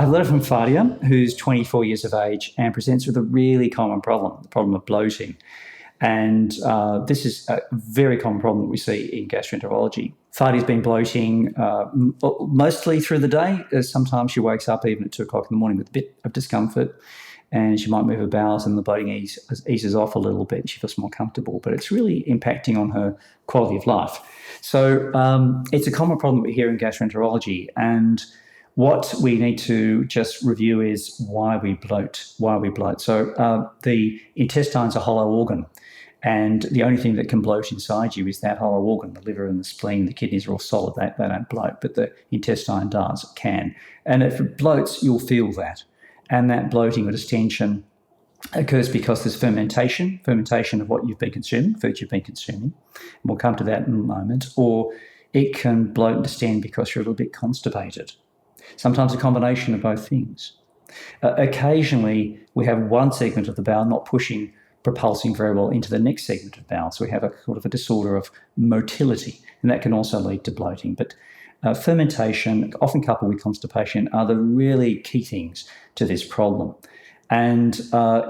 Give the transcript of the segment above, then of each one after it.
have a letter from Fadia, who's 24 years of age and presents with a really common problem, the problem of bloating. And this is a very common problem that we see in gastroenterology. Fadia's been bloating mostly through the day. Sometimes she wakes up even at 2 o'clock in the morning with a bit of discomfort, and she might move her bowels and the bloating eases off a little bit. She feels more comfortable, but it's really impacting on her quality of life. So it's a common problem we hear in gastroenterology, and what we need to just review is why we bloat. So the intestine's a hollow organ, and the only thing that can bloat inside you is that hollow organ. The liver and the spleen, the kidneys are all solid. They don't bloat, but the intestine can. And if it bloats, you'll feel that. And that bloating or distension occurs because there's fermentation of what you've been consuming, foods you've been consuming. And we'll come to that in a moment. Or it can bloat and distend because you're a little bit constipated. Sometimes a combination of both things. Occasionally, we have one segment of the bowel not propulsing very well into the next segment of bowel. So we have a sort of a disorder of motility, and that can also lead to bloating. But fermentation, often coupled with constipation, are the really key things to this problem. And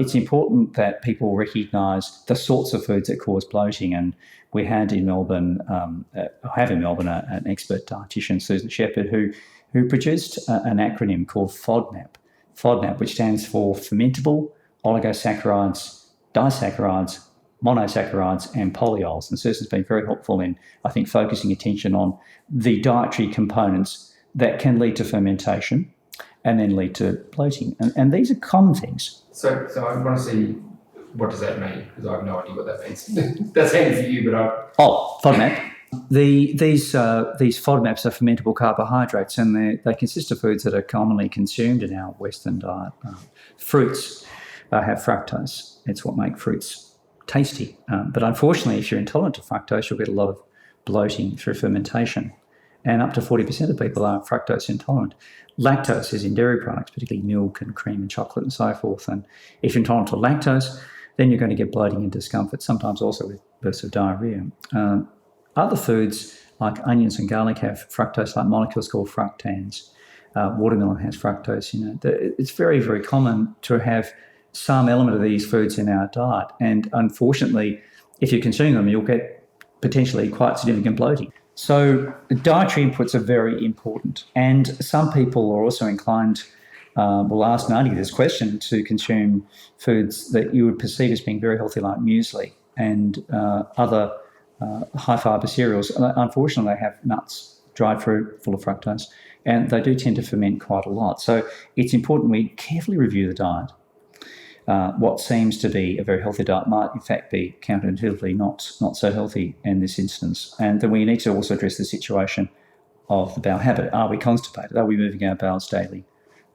it's important that people recognise the sorts of foods that cause bloating. And we had in Melbourne, an expert dietitian, Susan Shepherd, who produced an acronym called FODMAP, which stands for fermentable oligosaccharides, disaccharides, monosaccharides, and polyols. And Susan's been very helpful in, I think, focusing attention on the dietary components that can lead to fermentation and then lead to bloating. And these are common things. So I want to see, what does that mean? Because I have no idea what that means. That's handy for you, but FODMAP. These FODMAPs are fermentable carbohydrates, and they consist of foods that are commonly consumed in our Western diet. Fruits have fructose. It's what makes fruits tasty. But unfortunately, if you're intolerant to fructose, you'll get a lot of bloating through fermentation. And up to 40% of people are fructose intolerant. Lactose is in dairy products, particularly milk and cream and chocolate and so forth. And if you're intolerant to lactose, then you're going to get bloating and discomfort, sometimes also with bursts of diarrhea. Other foods like onions and garlic have fructose-like molecules called fructans. Watermelon has fructose in it. It's very, very common to have some element of these foods in our diet. And unfortunately, if you're consuming them, you'll get potentially quite significant bloating. So dietary inputs are very important. And some people are also inclined, we'll ask Nadia this question, to consume foods that you would perceive as being very healthy, like muesli and other high-fibre cereals. Unfortunately, they have nuts, dried fruit full of fructose, and they do tend to ferment quite a lot. So it's important we carefully review the diet. What seems to be a very healthy diet might in fact be counterintuitively not so healthy in this instance. And then we need to also address the situation of the bowel habit. Are we constipated? Are we moving our bowels daily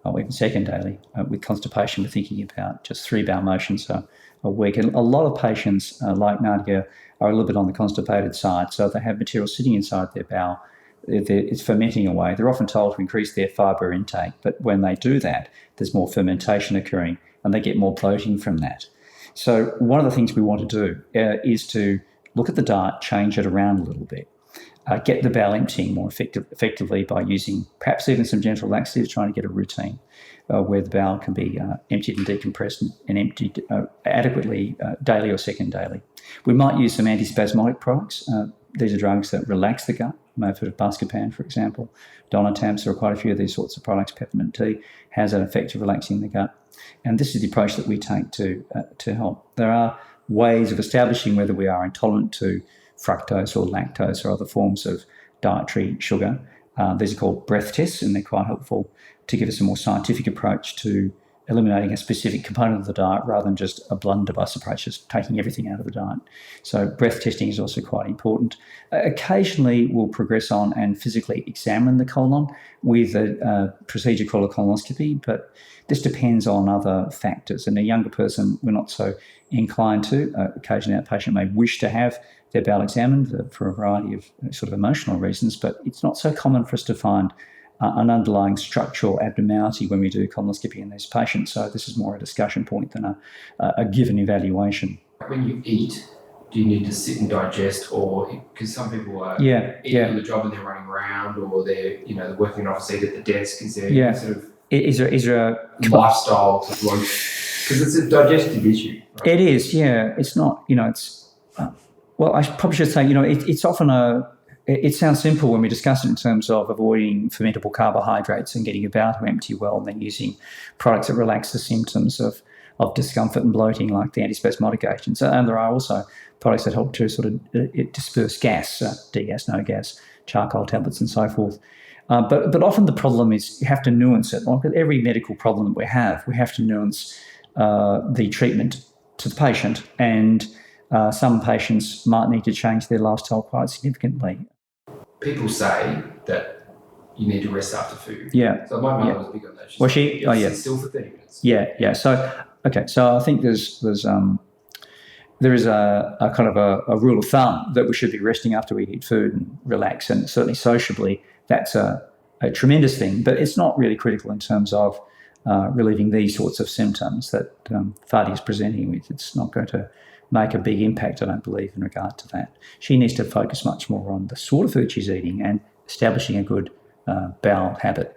or even second daily? With constipation, we're thinking about just 3 bowel motions a week. And a lot of patients, like Nadia, are a little bit on the constipated side. So if they have material sitting inside their bowel, it's fermenting away. They're often told to increase their fibre intake, but when they do that, there's more fermentation occurring and they get more bloating from that. So one of the things we want to do is to look at the diet, change it around a little bit, get the bowel emptying more effectively by using perhaps even some gentle laxatives, trying to get a routine where the bowel can be emptied and decompressed and emptied adequately daily or second daily. We might use some antispasmodic products. These are drugs that relax the gut. You may have heard of Buscopan, for example. Donatabs, there are quite a few of these sorts of products. Peppermint tea has an effect of relaxing the gut. And this is the approach that we take to help. There are ways of establishing whether we are intolerant to fructose or lactose or other forms of dietary sugar. These are called breath tests, and they're quite helpful to give us a more scientific approach to eliminating a specific component of the diet rather than just a blunderbuss approach, just taking everything out of the diet. So breath testing is also quite important. Occasionally, we'll progress on and physically examine the colon with a procedure called a colonoscopy, but this depends on other factors. In a younger person, we're not so inclined to. Occasionally, that patient may wish to have their bowel examined for a variety of sort of emotional reasons, but it's not so common for us to find an underlying structural abnormality when we do colonoscopy in these patients. So this is more a discussion point than a given evaluation. When you eat, do you need to sit and digest, or because some people are eating on the job and they're running around, or they're working an office seat at the desk? Is there sort of Is there a lifestyle to bloat? Because it's a digestive issue. Right? It is, yeah. It's not, it's, well, I probably should say, it's often it sounds simple when we discuss it in terms of avoiding fermentable carbohydrates and getting your bowel to empty well, and then using products that relax the symptoms of discomfort and bloating, like the antispasmodic agents. And there are also products that help to sort of disperse gas, degas, no gas, charcoal tablets and so forth. But often the problem is you have to nuance it. Like with every medical problem that we have to nuance the treatment to the patient, and some patients might need to change their lifestyle quite significantly. People say that you need to rest after food. Yeah. So my mother was big on that. Was she? Oh, yeah. Sit still for 30 minutes. Yeah. So, okay. So I think there is a kind of a rule of thumb that we should be resting after we eat food and relax, and certainly sociably, that's a tremendous thing. But it's not really critical in terms of relieving these sorts of symptoms that Fadia is presenting with. It's not going to make a big impact, I don't believe, in regard to that. She needs to focus much more on the sort of food she's eating and establishing a good bowel habit.